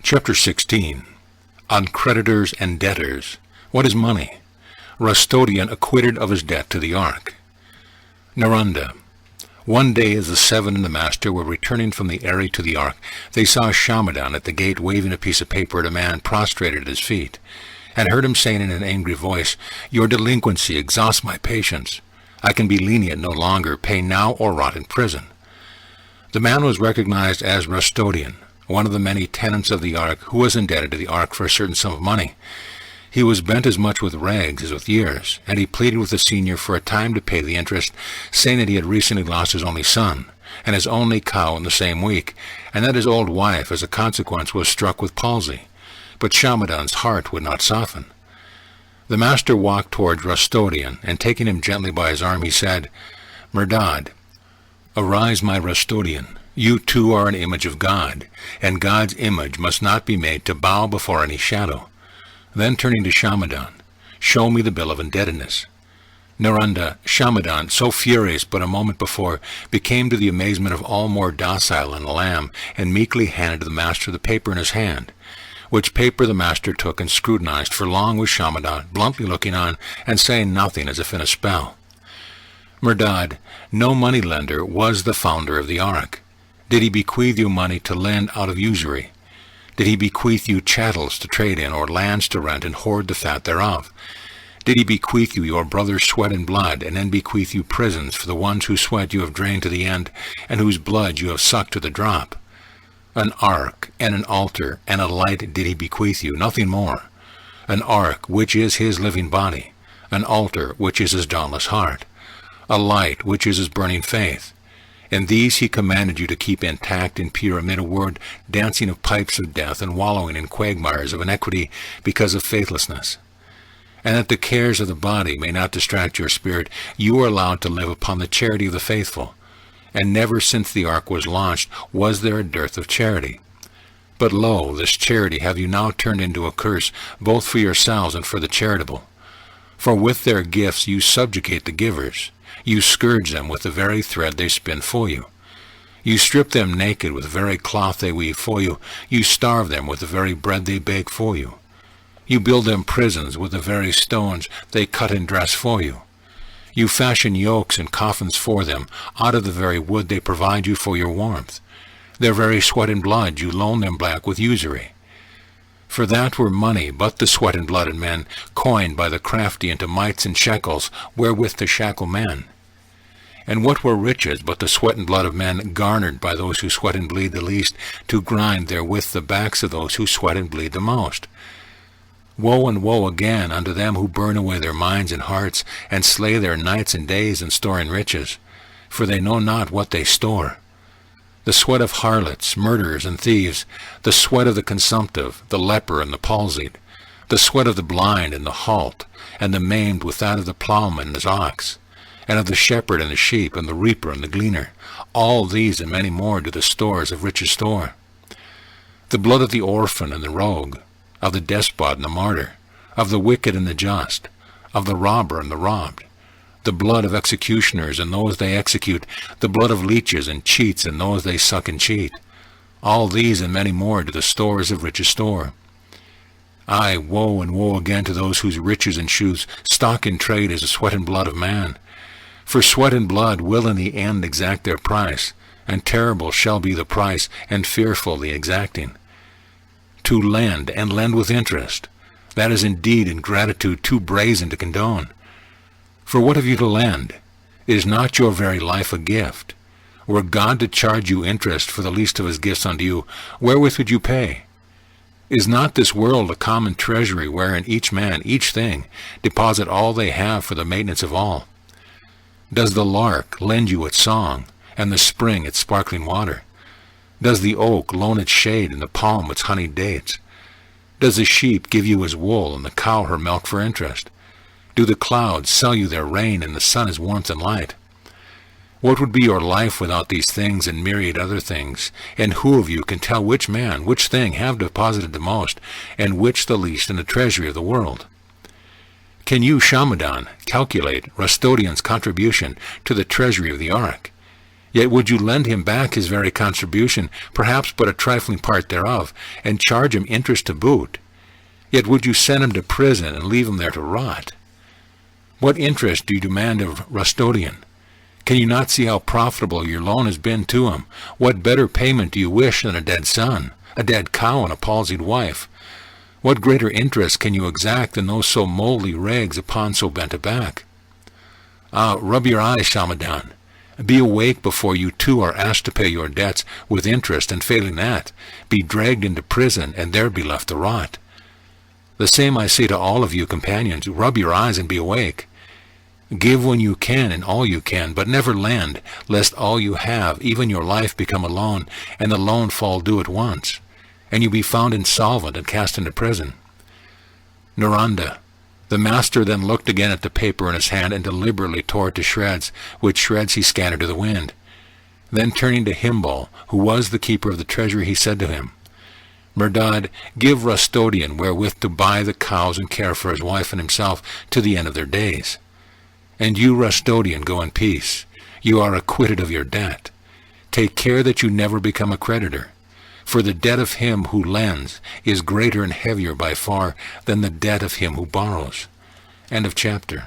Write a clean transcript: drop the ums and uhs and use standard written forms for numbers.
Chapter 16. On Creditors and Debtors. What is money? Rustodian acquitted of his debt to the Ark. Naranda. One day as the seven and the master were returning from the Eyrie to the Ark, they saw Shamadan at the gate waving a piece of paper at a man prostrated at his feet, and heard him saying in an angry voice, "Your delinquency exhausts my patience. I can be lenient no longer. Pay now or rot in prison." The man was recognized as Rustodian, one of the many tenants of the Ark, who was indebted to the Ark for a certain sum of money. He was bent as much with rags as with years, and he pleaded with the senior for a time to pay the interest, saying that he had recently lost his only son, and his only cow in the same week, and that his old wife, as a consequence, was struck with palsy. But Shamadan's heart would not soften. The master walked towards Rustodian, and taking him gently by his arm, he said, "Merdad, arise, my Rustodian. You too are an image of God, and God's image must not be made to bow before any shadow." Then turning to Shamadan, "Show me the bill of indebtedness." Naranda, Shamadan, so furious but a moment before, became to the amazement of all more docile than a lamb, and meekly handed to the master the paper in his hand, which paper the master took and scrutinized for long with Shamadan, bluntly looking on, and saying nothing as if in a spell. "Merdad, no money-lender was the founder of the Ark. Did he bequeath you money to lend out of usury? Did he bequeath you chattels to trade in, or lands to rent and hoard the fat thereof? Did he bequeath you your brother's sweat and blood, and then bequeath you prisons for the ones whose sweat you have drained to the end, and whose blood you have sucked to the drop? An ark, and an altar, and a light did he bequeath you, nothing more. An ark, which is his living body, an altar, which is his dauntless heart, a light, which is his burning faith. And these he commanded you to keep intact and pure amid a world dancing of pipes of death and wallowing in quagmires of iniquity because of faithlessness. And that the cares of the body may not distract your spirit, you are allowed to live upon the charity of the faithful. And never since the Ark was launched was there a dearth of charity. But lo, this charity have you now turned into a curse, both for yourselves and for the charitable. For with their gifts you subjugate the givers. You scourge them with the very thread they spin for you. You strip them naked with the very cloth they weave for you. You starve them with the very bread they bake for you. You build them prisons with the very stones they cut and dress for you. You fashion yokes and coffins for them out of the very wood they provide you for your warmth. Their very sweat and blood you loan them black with usury. For that were money but the sweat and blood of men, coined by the crafty into mites and shekels, wherewith to shackle men. And what were riches but the sweat and blood of men, garnered by those who sweat and bleed the least, to grind therewith the backs of those who sweat and bleed the most? Woe and woe again unto them who burn away their minds and hearts, and slay their nights and days in storing riches, for they know not what they store. The sweat of harlots, murderers, and thieves, the sweat of the consumptive, the leper, and the palsied, the sweat of the blind and the halt, and the maimed with that of the plowman and his ox, and of the shepherd and the sheep, and the reaper and the gleaner, all these and many more do the stores of riches store. The blood of the orphan and the rogue, of the despot and the martyr, of the wicked and the just, of the robber and the robbed, the blood of executioners and those they execute, the blood of leeches and cheats and those they suck and cheat, all these and many more do the stores of riches store. Aye, woe and woe again to those whose riches and shoes stock in trade is the sweat and blood of man. For sweat and blood will in the end exact their price, and terrible shall be the price, and fearful the exacting. To lend, and lend with interest, that is indeed ingratitude too brazen to condone. For what have you to lend? Is not your very life a gift? Were God to charge you interest for the least of his gifts unto you, wherewith would you pay? Is not this world a common treasury, wherein each man, each thing, deposit all they have for the maintenance of all? Does the lark lend you its song, and the spring its sparkling water? Does the oak loan its shade, and the palm its honeyed dates? Does the sheep give you his wool, and the cow her milk for interest? Do the clouds sell you their rain, and the sun his warmth and light? What would be your life without these things and myriad other things? And who of you can tell which man, which thing have deposited the most, and which the least in the treasury of the world? Can you, Shamadan, calculate Rustodian's contribution to the treasury of the Ark? Yet would you lend him back his very contribution, perhaps but a trifling part thereof, and charge him interest to boot? Yet would you send him to prison and leave him there to rot? What interest do you demand of Rustodian? Can you not see how profitable your loan has been to him? What better payment do you wish than a dead son, a dead cow, and a palsied wife? What greater interest can you exact than those so mouldy rags upon so bent a back? Ah, rub your eyes, Shamadan. Be awake before you too are asked to pay your debts with interest, and failing that, be dragged into prison, and there be left to rot. The same I say to all of you companions, rub your eyes and be awake. Give when you can and all you can, but never lend, lest all you have, even your life, become a loan, and the loan fall due at once, and you be found insolvent and cast into prison. Naranda. The master then looked again at the paper in his hand and deliberately tore it to shreds, which shreds he scattered to the wind. Then turning to Himbal, who was the keeper of the treasury, he said to him, Merdad, give Rustodian wherewith to buy the cows and care for his wife and himself to the end of their days. And you, Rustodian, go in peace. You are acquitted of your debt. Take care that you never become a creditor. For the debt of him who lends is greater and heavier by far than the debt of him who borrows. End of chapter.